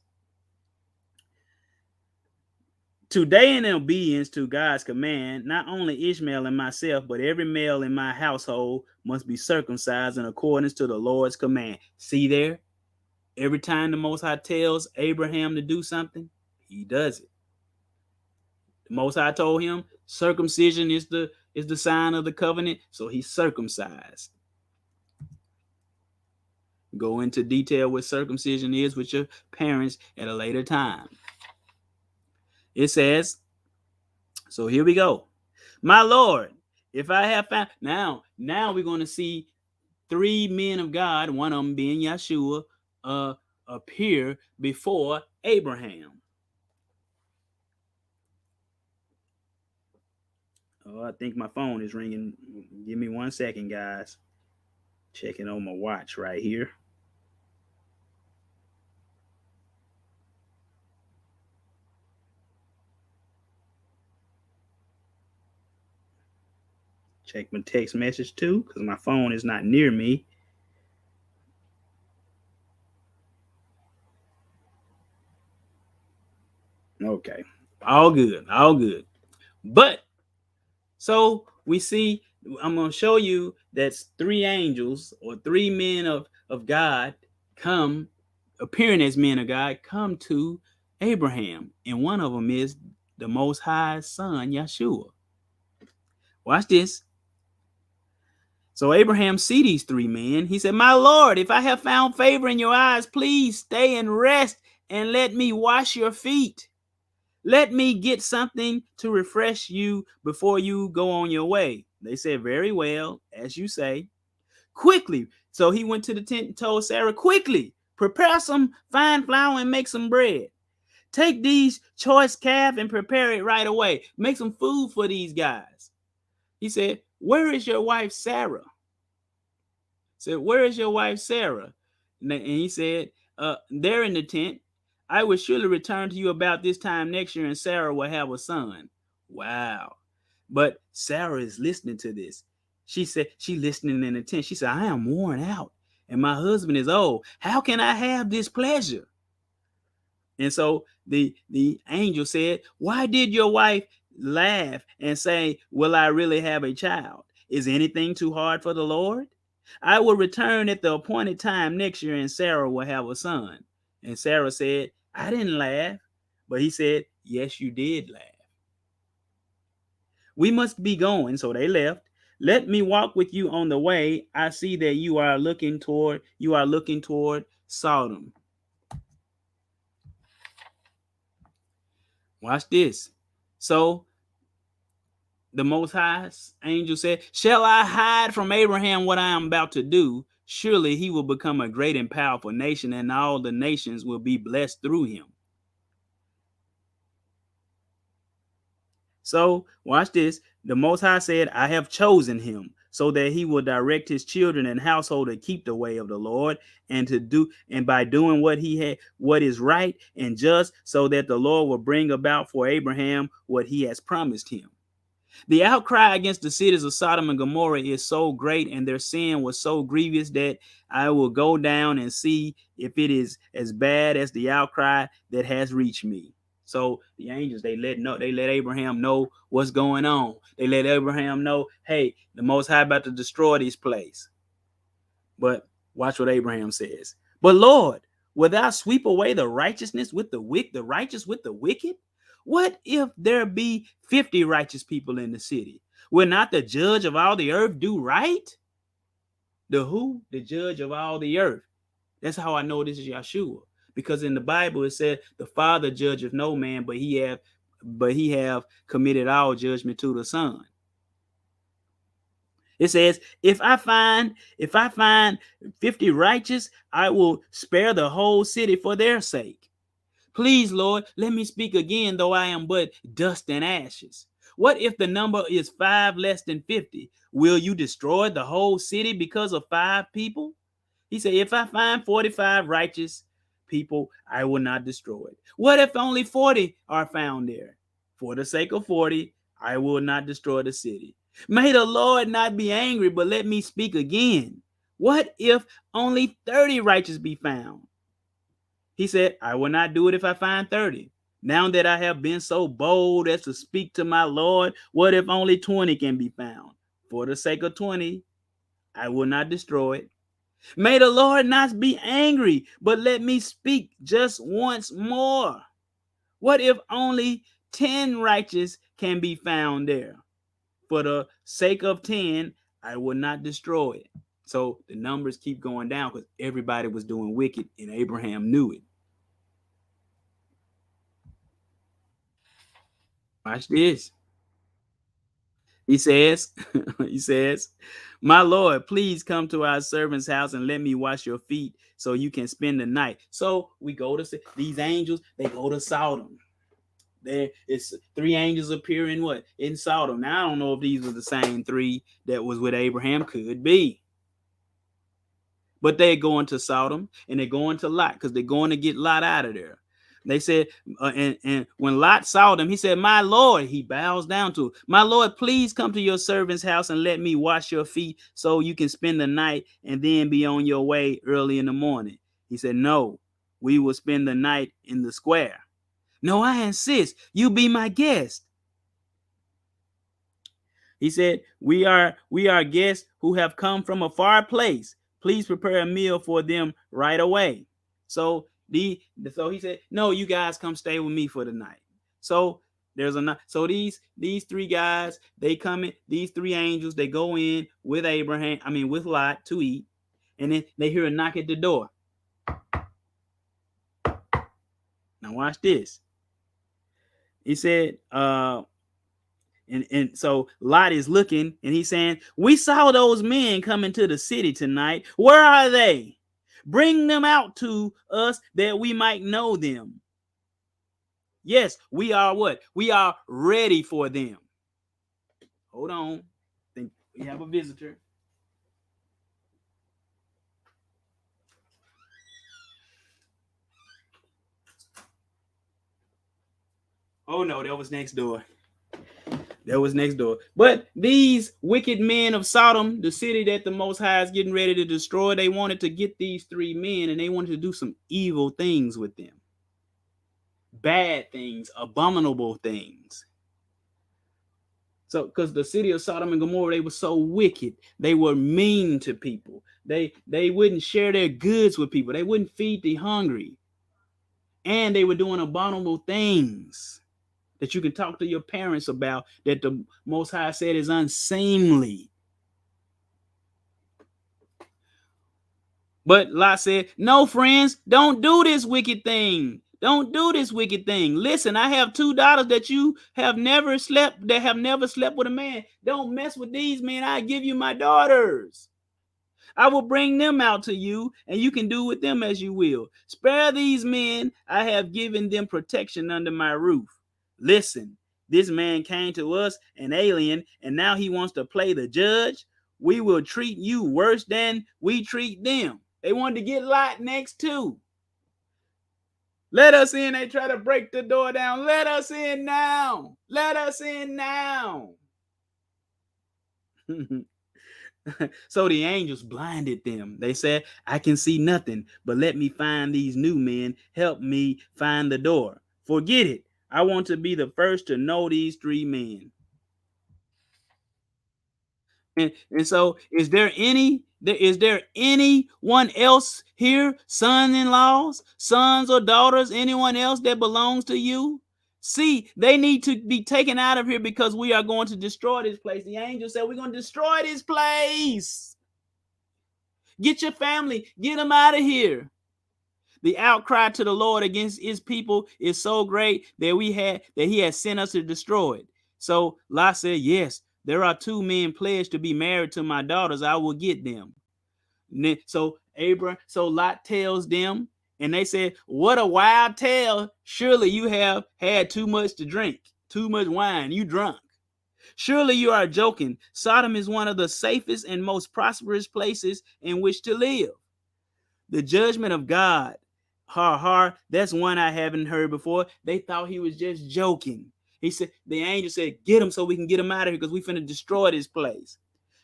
Today, in obedience to God's command, not only Ishmael and myself, but every male in my household must be circumcised in accordance to the Lord's command. See there? Every time the Most High tells Abraham to do something, he does it. The Most High told him circumcision is the sign of the covenant, so he circumcised. Go into detail what circumcision is with your parents at a later time. It says, so here we go. My Lord, if I have found, now we're going to see 3 men of God, one of them being Yeshua, appear before Abraham. Oh, I think my phone is ringing. Give me 1 second, guys. Checking on my watch right here. Check my text message too, because my phone is not near me. Okay. All good. But so we see, I'm going to show you that's 3 angels or 3 men of God come, appearing as men of God, come to Abraham. And one of them is the Most High's son, Yeshua. Watch this. So Abraham see these 3 men. He said, my Lord, if I have found favor in your eyes, please stay and rest and let me wash your feet. Let me get something to refresh you before you go on your way. They said, very well, as you say. Quickly. So he went to the tent and told Sarah, quickly, prepare some fine flour and make some bread. Take these choice calf and prepare it right away. Make some food for these guys. He said, where is your wife Sarah? Said, where is your wife Sarah? And he said, they're in the tent. I will surely return to you about this time next year, and Sarah will have a son. Wow. But Sarah is listening to this. She said, she listening in the tent. She said, I am worn out, and my husband is old. How can I have this pleasure? And so the angel said, why did your wife laugh and say, will I really have a child? Is anything too hard for the Lord? I will return at the appointed time next year, and Sarah will have a son. And Sarah said, I didn't laugh. But he said, yes, you did laugh. We must be going. So they left. Let me walk with you on the way. I see that you are looking toward Sodom. Watch this. So the Most High angel said, shall I hide from Abraham what I am about to do? surely he will become a great and powerful nation, and all the nations will be blessed through him. So watch this. The Most High said, I have chosen him so that he will direct his children and household to keep the way of the Lord, and to do, and by doing what is right and just, so that the Lord will bring about for Abraham what he has promised him. The outcry against the cities of Sodom and Gomorrah is so great, and their sin was so grievous, that I will go down and see if it is as bad as the outcry that has reached me. So the angels, they let Abraham know what's going on. They let Abraham know, hey, the Most High about to destroy this place. But watch what Abraham says. But Lord, will thou sweep away the righteousness with the righteous with the wicked? What if there be 50 righteous people in the city? Will not the judge of all the earth do right? The who? The judge of all the earth. That's how I know this is Yeshua. Because in the Bible it said, the Father judgeth no man, but he have committed all judgment to the Son. It says, if I find 50 righteous, I will spare the whole city for their sake. Please, Lord, let me speak again, though I am but dust and ashes. What if the number is 5 less than 50? Will you destroy the whole city because of 5 people? He said, if I find 45 righteous people, I will not destroy it. What if only 40 are found there? For the sake of 40, I will not destroy the city. May the Lord not be angry, but let me speak again. What if only 30 righteous be found? He said, I will not do it if I find 30. Now that I have been so bold as to speak to my Lord, what if only 20 can be found? For the sake of 20, I will not destroy it. May the Lord not be angry, but let me speak just once more. What if only 10 righteous can be found there? For the sake of 10, I will not destroy it. So the numbers keep going down because everybody was doing wicked, and Abraham knew it. Watch this. He says, my Lord, please come to our servant's house and let me wash your feet so you can spend the night. So we go to these angels, they go to Sodom. There it's 3 angels appear in Sodom. Now I don't know if these were the same 3 that was with Abraham. Could be. But they're going to Sodom and they're going to Lot because they're going to get Lot out of there. They said, and when Lot saw them, he said, my Lord, he bows down to it. My Lord, please come to your servant's house and let me wash your feet so you can spend the night and then be on your way early in the morning. He said, no, we will spend the night in the square. No, I insist. You be my guest. He said, we are guests who have come from a far place. Please prepare a meal for them right away. So he said, no, you guys come stay with me for the night. So these 3 guys, they come in, these 3 angels, they go in with with Lot to eat, and then they hear a knock at the door. Now watch this. He said, and so Lot is looking and he's saying, we saw those men come into the city tonight. Where are they? Bring them out to us that we might know them. Yes, we are what? We are ready for them. Hold on. I think we have a visitor. Oh no, that was next door. But these wicked men of Sodom, the city that the Most High is getting ready to destroy, they wanted to get these 3 men and they wanted to do some evil things with them. Bad things, abominable things. So, because the city of Sodom and Gomorrah, they were so wicked. They were mean to people. They wouldn't share their goods with people. They wouldn't feed the hungry. And they were doing abominable things that you can talk to your parents about, that the Most High said is unseemly. But Lot said, no, friends, don't do this wicked thing. Don't do this wicked thing. Listen, I have 2 daughters that have never slept with a man. Don't mess with these men. I give you my daughters. I will bring them out to you, and you can do with them as you will. Spare these men, I have given them protection under my roof. Listen, this man came to us an alien, and now he wants to play the judge. We will treat you worse than we treat them. They wanted to get Lot next too. Let us in. They try to break the door down. Let us in now. Let us in now. So the angels blinded them. They said, I can see nothing, but let me find these new men. Help me find the door. Forget it. I want to be the first to know these three men. And so is there anyone else here, son-in-laws, sons or daughters, anyone else that belongs to you? See, they need to be taken out of here because we are going to destroy this place. The angel said, we're going to destroy this place. Get your family, get them out of here. The outcry to the Lord against his people is so great that he has sent us to destroy it. So Lot said, yes, there are two men pledged to be married to my daughters. I will get them. So Lot tells them, and they said, what a wild tale. Surely you have had too much to drink, too much wine, you drunk. Surely you are joking. Sodom is one of the safest and most prosperous places in which to live. The judgment of God, that's one I haven't heard before. They thought he was just joking. He said, the angel said, get him so we can get him out of here because we finna destroy this place.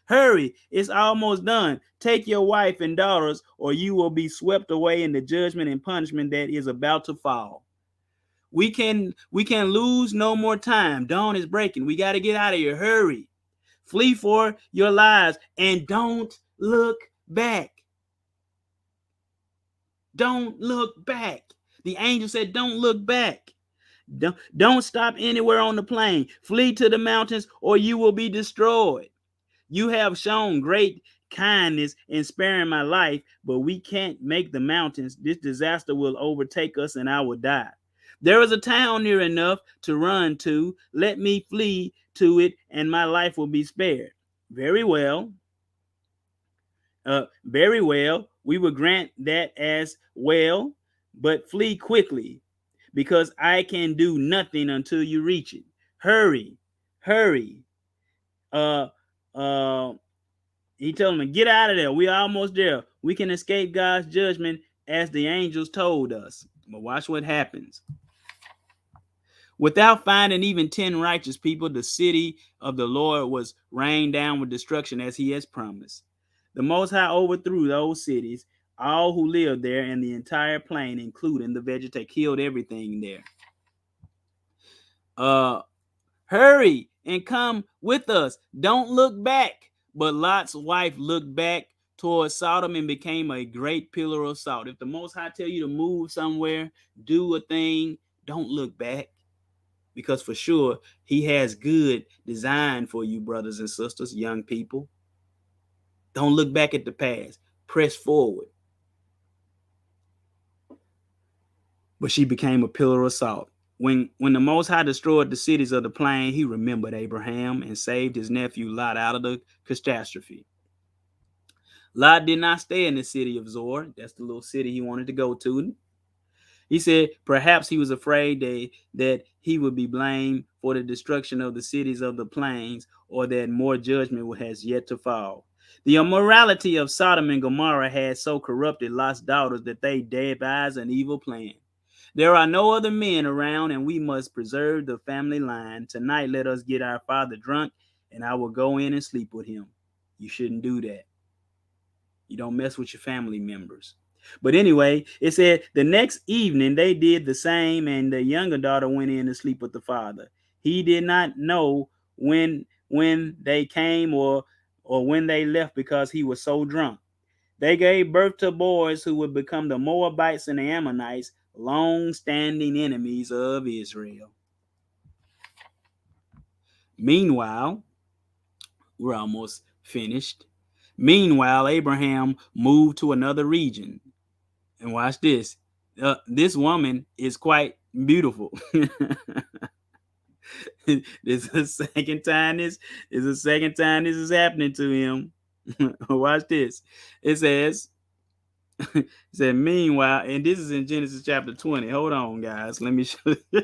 Hurry, it's almost done. Take your wife and daughters, or you will be swept away in the judgment and punishment that is about to fall. We can lose no more time. Dawn is breaking. We got to get out of here. Hurry. Flee for your lives and don't look back. Don't look back. The angel said, don't look back. Don't stop anywhere on the plain. Flee to the mountains or you will be destroyed. You have shown great kindness in sparing my life, but we can't make the mountains. This disaster will overtake us and I will die. There is a town near enough to run to. Let me flee to it and my life will be spared. Very well. Very well. We will grant that as well, but flee quickly because I can do nothing until you reach it. Hurry. He told him, get out of there. We're almost there. We can escape God's judgment as the angels told us. But watch what happens. Without finding even 10 righteous people, the city of the Lord was rained down with destruction as he has promised. The Most High overthrew those cities, all who lived there, and the entire plain, including the vegetation, killed everything there. Hurry and come with us. Don't look back. But Lot's wife looked back towards Sodom and became a great pillar of salt. If the Most High tell you to move somewhere, do a thing, don't look back. Because for sure, he has good design for you, brothers and sisters, young people. Don't look back at the past. Press forward. But she became a pillar of salt. When the Most High destroyed the cities of the plain, he remembered Abraham and saved his nephew Lot out of the catastrophe. Lot did not stay in the city of Zoar. That's the little city he wanted to go to. He said perhaps he was afraid that he would be blamed for the destruction of the cities of the plains, or that more judgment has yet to fall. The immorality of Sodom and Gomorrah had so corrupted Lot's daughters that they devised an evil plan. There are no other men around, and we must preserve the family line. Tonight, let us get our father drunk, and I will go in and sleep with him. You shouldn't do that. You don't mess with your family members. But anyway, it said the next evening they did the same, and the younger daughter went in to sleep with the father. He did not know when they came or when they left because he was so drunk. They gave birth to boys who would become the Moabites and the Ammonites, long-standing enemies of Israel. Meanwhile, we're almost finished. Meanwhile, Abraham moved to another region. And watch this. This woman is quite beautiful. This is the second time this is happening to him. Watch this. It says, it said, meanwhile, and this is in Genesis chapter 20. Hold on, guys. Let me show you.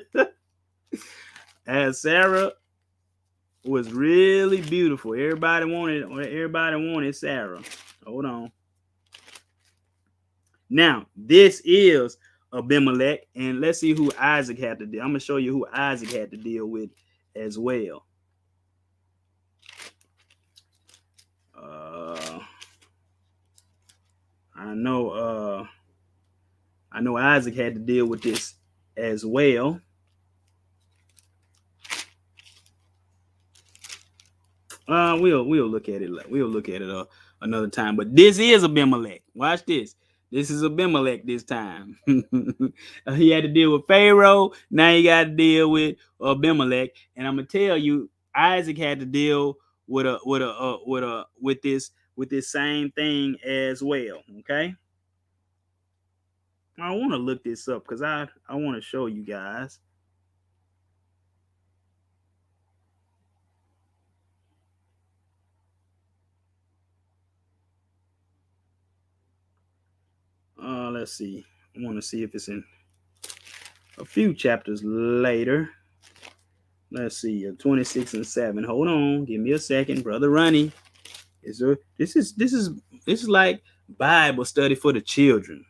As Sarah was really beautiful. Everybody wanted Sarah. Hold on. Now, this is Abimelech, and let's see who Isaac had to deal. I'm gonna show you who Isaac had to deal with as well. I know Isaac had to deal with this as well. We'll look at it. We'll look at it another time. But this is Abimelech. Watch this. This is Abimelech this time. He had to deal with Pharaoh. Now he got to deal with Abimelech. And I'm gonna tell you, Isaac had to deal with this same thing as well. Okay. I want to look this up because I want to show you guys. Let's see. I want to see if it's in a few chapters later. Let's see, 26 and 7. Hold on, give me a second, brother Ronnie. This is like Bible study for the children.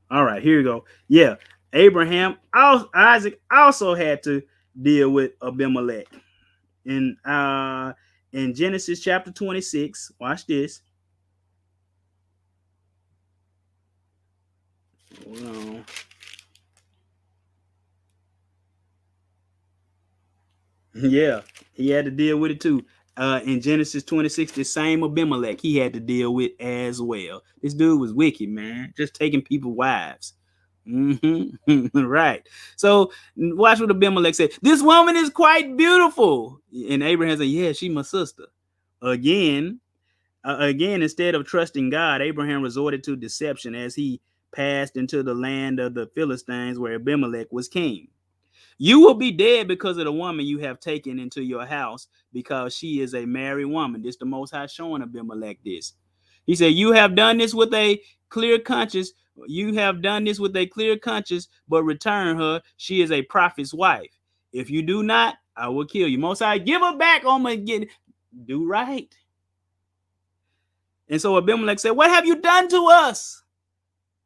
All right, here you go. Yeah, Isaac also had to deal with Abimelech. In Genesis chapter 26, watch this. Hold on. Yeah, he had to deal with it too. In Genesis 26, the same Abimelech he had to deal with as well. This dude was wicked, man, just taking people's wives. Right. So watch what Abimelech said. This woman is quite beautiful. And Abraham said, yeah, she's my sister. Again, instead of trusting God, Abraham resorted to deception as he passed into the land of the Philistines where Abimelech was king. You will be dead because of the woman you have taken into your house, because she is a married woman. This the Most High showing Abimelech this. He said, you have done this with a clear conscience. You have done this with a clear conscience, but return her. She is a prophet's wife. If you do not, I will kill you. Most High, give her back on my get. Do right. And so Abimelech said, what have you done to us?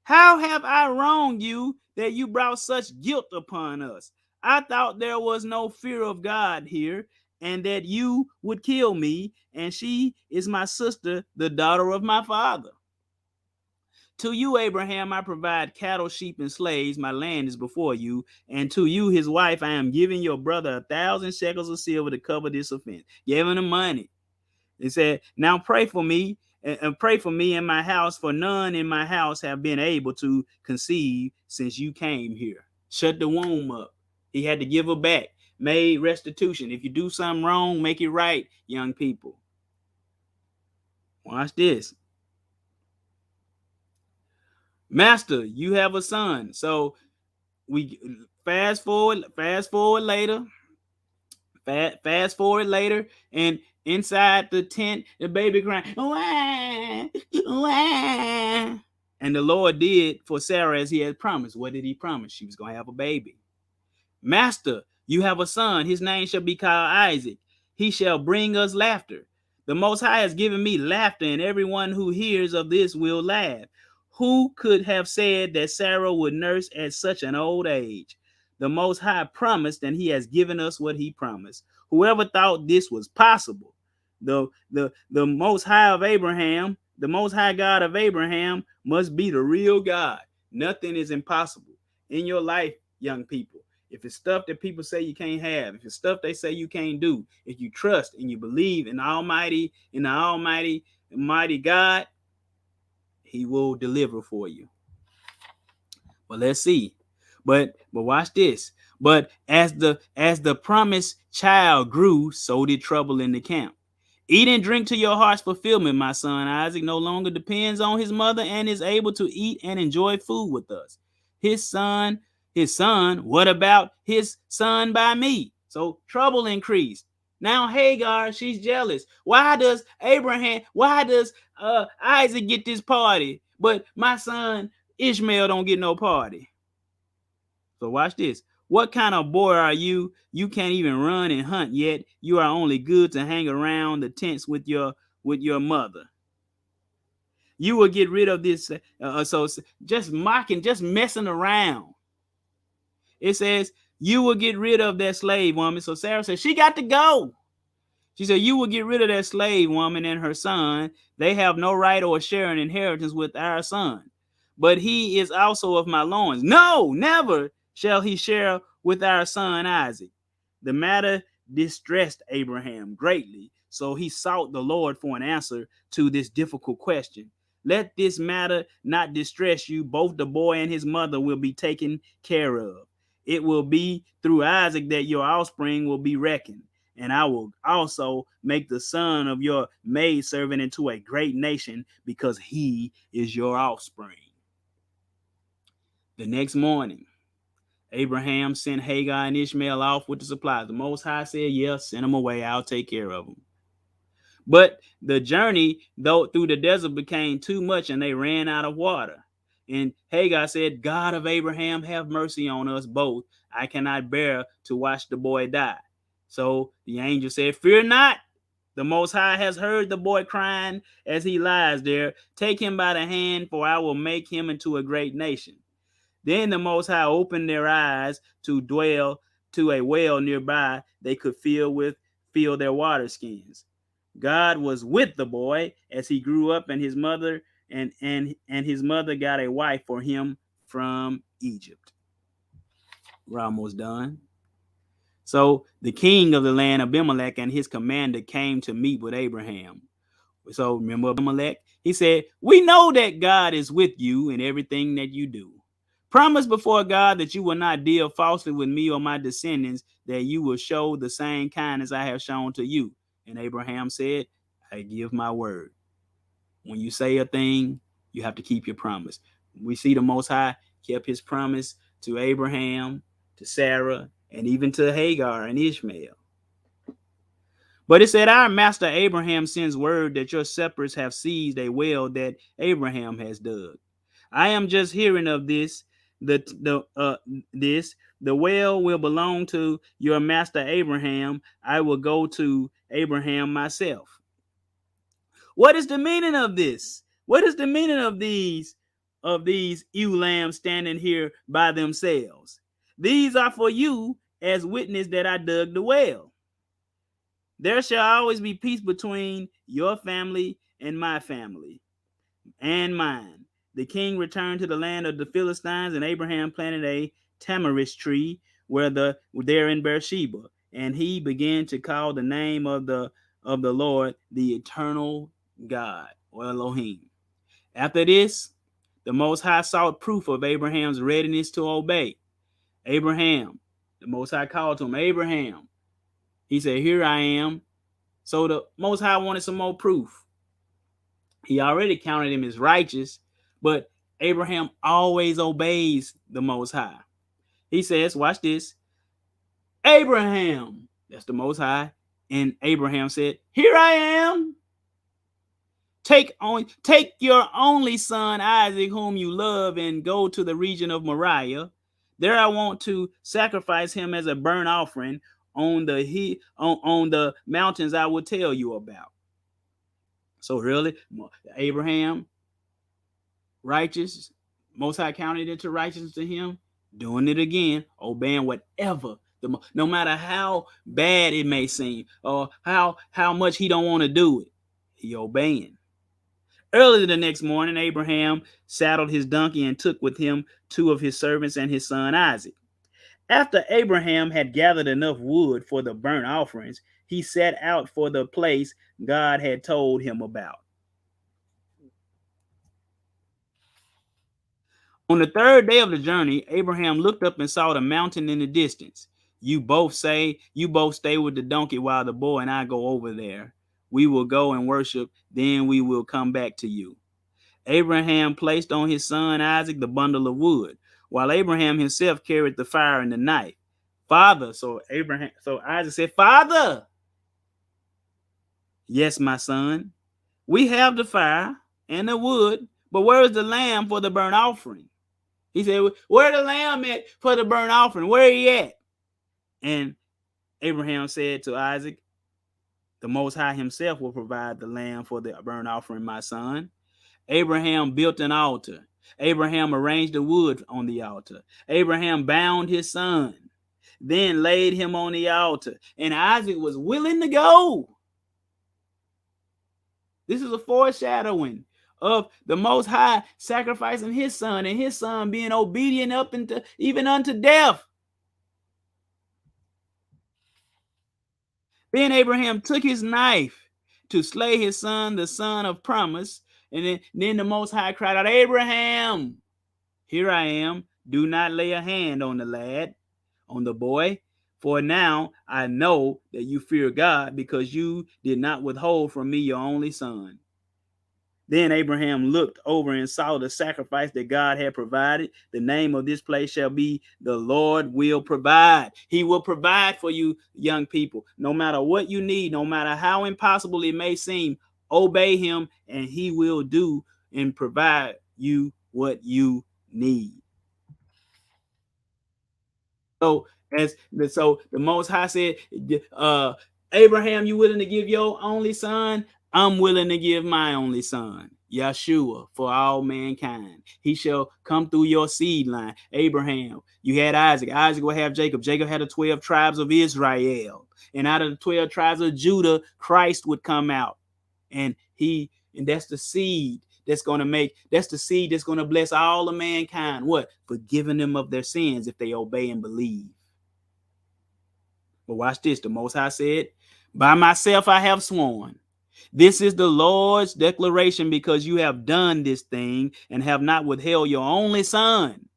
How have I wronged you that you brought such guilt upon us? I thought there was no fear of God here, and that you would kill me, and she is my sister, the daughter of my father. To you, Abraham, I provide cattle, sheep, and slaves. My land is before you. And to you, his wife, I am giving your brother 1,000 shekels of silver to cover this offense. Giving him money. He said, now pray for me, and pray for me in my house, for none in my house have been able to conceive since you came here. Shut the womb up. He had to give her back. Made restitution. If you do something wrong, make it right, young people. Watch this. Master, you have a son. So we fast forward later. Fast forward later, and inside the tent, the baby crying, wah, wah. And the Lord did for Sarah as he had promised. What did he promise? She was going to have a baby. Master, you have a son. His name shall be called Isaac. He shall bring us laughter. The Most High has given me laughter, and everyone who hears of this will laugh. Who could have said that Sarah would nurse at such an old age? The Most High promised, and he has given us what he promised. Whoever thought this was possible? The Most High of Abraham, the Most High God of Abraham must be the real God. Nothing is impossible in your life, young people. If it's stuff that people say you can't have, if it's stuff they say you can't do, if you trust and you believe in the Almighty God, he will deliver for you. Well, let's see. But watch this. But as the promised child grew, so did trouble in the camp. Eat and drink to your heart's fulfillment, my son. Isaac no longer depends on his mother and is able to eat and enjoy food with us. His son his son, what about his son by me? So trouble increased. Now Hagar, she's jealous. Why does Isaac get this party, but my son Ishmael don't get no party? So watch this. What kind of boy are you? You can't even run and hunt yet. You are only good to hang around the tents with your mother. You will get rid of this. So just mocking, just messing around. It says you will get rid of that slave woman. So Sarah says she got to go. She said, you will get rid of that slave woman and her son. They have no right or share in inheritance with our son. But he is also of my loins. No, never shall he share with our son Isaac. The matter distressed Abraham greatly, so he sought the Lord for an answer to this difficult question. Let this matter not distress you. Both the boy and his mother will be taken care of. It will be through Isaac that your offspring will be reckoned. And I will also make the son of your maidservant into a great nation, because he is your offspring. The next morning, Abraham sent Hagar and Ishmael off with the supplies. The Most High said, yes, send them away. I'll take care of them. But the journey through the desert became too much, and they ran out of water. And Hagar said, God of Abraham, have mercy on us both. I cannot bear to watch the boy die. So the angel said, fear not. The Most High has heard the boy crying as he lies there. Take him by the hand, for I will make him into a great nation. Then the Most High opened their eyes to dwell to a well nearby they could fill their water skins. God was with the boy as he grew up, and his mother his mother got a wife for him from Egypt. We're almost done. So the king of the land, Abimelech, and his commander came to meet with Abraham. So remember Abimelech? He said, we know that God is with you in everything that you do. Promise before God that you will not deal falsely with me or my descendants, that you will show the same kindness I have shown to you. And Abraham said, I give my word. When you say a thing, you have to keep your promise. We see the Most High kept his promise to Abraham, to Sarah, and even to Hagar and Ishmael. But it said, our master Abraham sends word that your shepherds have seized a well that Abraham has dug. I am just hearing of this. The well will belong to your master Abraham. I will go to Abraham myself. What is the meaning of this? What is the meaning of these ewe lambs standing here by themselves? These are for you as witness that I dug the well. There shall always be peace between your family and my family and mine. The king returned to the land of the Philistines, and Abraham planted a tamarisk tree there in Beersheba, and he began to call the name of the Lord, the eternal God, or Elohim. After this, the Most High sought proof of Abraham's readiness to obey. Abraham, the Most High called to him, Abraham. He said, here I am. So the Most High wanted some more proof. He already counted him as righteous, but Abraham always obeys the Most High. He says, watch this, Abraham, that's the Most High. And Abraham said, here I am. Take your only son Isaac, whom you love, and go to the region of Moriah. There I want to sacrifice him as a burnt offering on the mountains I will tell you about. So really, Abraham, righteous, Most High counted it to righteousness to him, doing it again, obeying whatever, no matter how bad it may seem, or how much he don't want to do it, he obeying. Early the next morning, Abraham saddled his donkey and took with him 2 of his servants and his son Isaac. After Abraham had gathered enough wood for the burnt offerings, he set out for the place God had told him about. On the 3rd day of the journey, Abraham looked up and saw the mountain in the distance. You both stay with the donkey while the boy and I go over there. We will go and worship, then we will come back to you. Abraham placed on his son Isaac the bundle of wood. while Abraham himself carried the fire and the knife. Father, so Isaac said, Father, yes, my son, we have the fire and the wood, but where is the lamb for the burnt offering? He said, where the lamb at for the burnt offering? Where he at? And Abraham said to Isaac, the Most High himself will provide the lamb for the burnt offering, my son. Abraham built an altar. Abraham arranged the wood on the altar. Abraham bound his son, then laid him on the altar. And Isaac was willing to go. This is a foreshadowing of the Most High sacrificing his son and his son being obedient up into even unto death. Then Abraham took his knife to slay his son, the son of promise. And then the Most High cried out, Abraham, here I am. Do not lay a hand on the lad, on the boy. For now I know that you fear God, because you did not withhold from me your only son. Then Abraham looked over and saw the sacrifice that God had provided. The name of this place shall be The Lord Will Provide. He will provide for you, young people. No matter what you need, no matter how impossible it may seem, obey him and he will do and provide you what you need. So the Most High said, Abraham, you willing to give your only son? I'm willing to give my only son, Yeshua, for all mankind. He shall come through your seed line. Abraham, you had Isaac. Isaac will have Jacob. Jacob had the 12 tribes of Israel. And out of the 12 tribes of Judah, Christ would come out. And that's the seed that's going to bless all of mankind. What? Forgiving them of their sins if they obey and believe. But watch this. The Most High said, by myself I have sworn. This is the Lord's declaration, because you have done this thing and have not withheld your only son.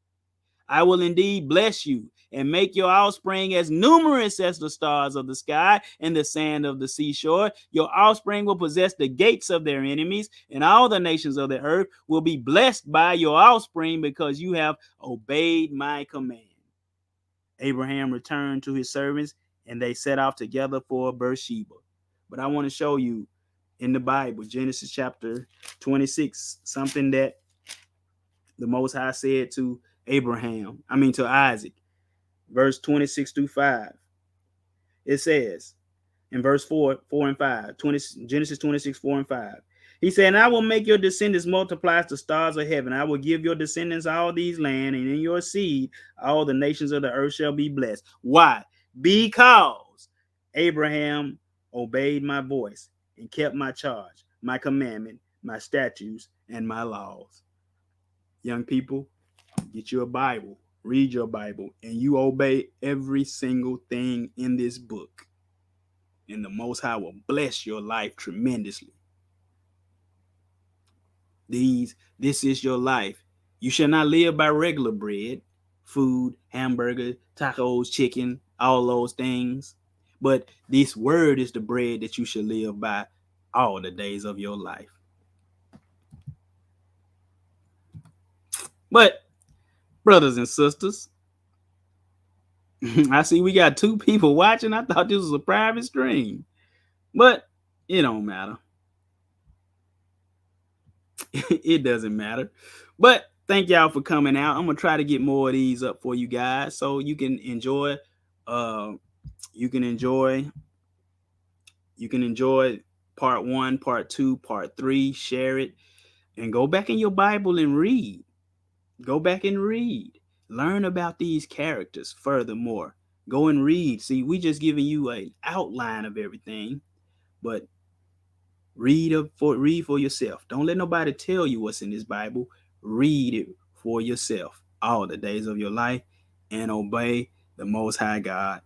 I will indeed bless you and make your offspring as numerous as the stars of the sky and the sand of the seashore. Your offspring will possess the gates of their enemies, and all the nations of the earth will be blessed by your offspring, because you have obeyed my command. Abraham returned to his servants, and they set off together for Beersheba. But I want to show you in the Bible, Genesis chapter 26, something that the Most High said to Isaac. Verse 26 through 5. It says in verse 4 and 5, Genesis 26, 4 and 5. He said, and I will make your descendants multiply as the stars of heaven. I will give your descendants all these land, and in your seed all the nations of the earth shall be blessed. Why? Because Abraham obeyed my voice and kept my charge, my commandment, my statutes, and my laws. Young people, get you a Bible, read your Bible, and you obey every single thing in this book. And the Most High will bless your life tremendously. This is your life. You shall not live by regular bread, food, hamburger, tacos, chicken, all those things. But this word is the bread that you shall live by all the days of your life. But, brothers and sisters, I see we got 2 people watching. I thought this was a private stream. But it don't matter. It doesn't matter. But thank y'all for coming out. I'm going to try to get more of these up for you guys so you can enjoy part 1, part 2, part 3, share it, and go back in your Bible and read. Go back and read. Learn about these characters furthermore. Go and read. See, we just giving you an outline of everything, but read for yourself. Don't let nobody tell you what's in this Bible. Read it for yourself all the days of your life and obey the Most High God.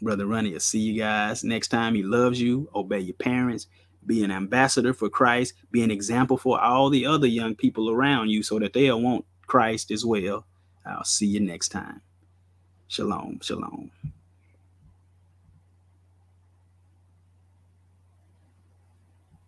Brother Ronnie will see you guys next time. He loves you. Obey your parents. Be an ambassador for Christ. Be an example for all the other young people around you so that they'll want Christ as well. I'll see you next time. Shalom, shalom.